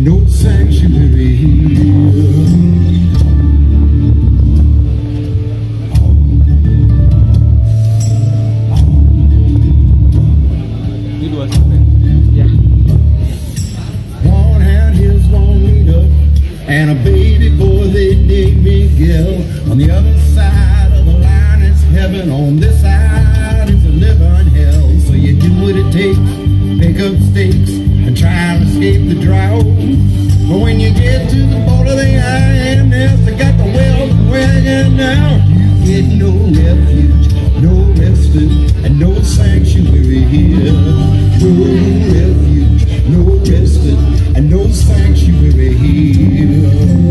no sanctuary here. One had his one lead up and a baby boy they named Miguel. On the other side of the line is heaven, on this side is a living hell. So you do what it takes, pick up stakes and try to escape the drought. But when you get to the border they INS, they got the wells wagon now. You get no refuge, no respite, and no sanctuary here. No refuge, no respite, and no sanctuary here.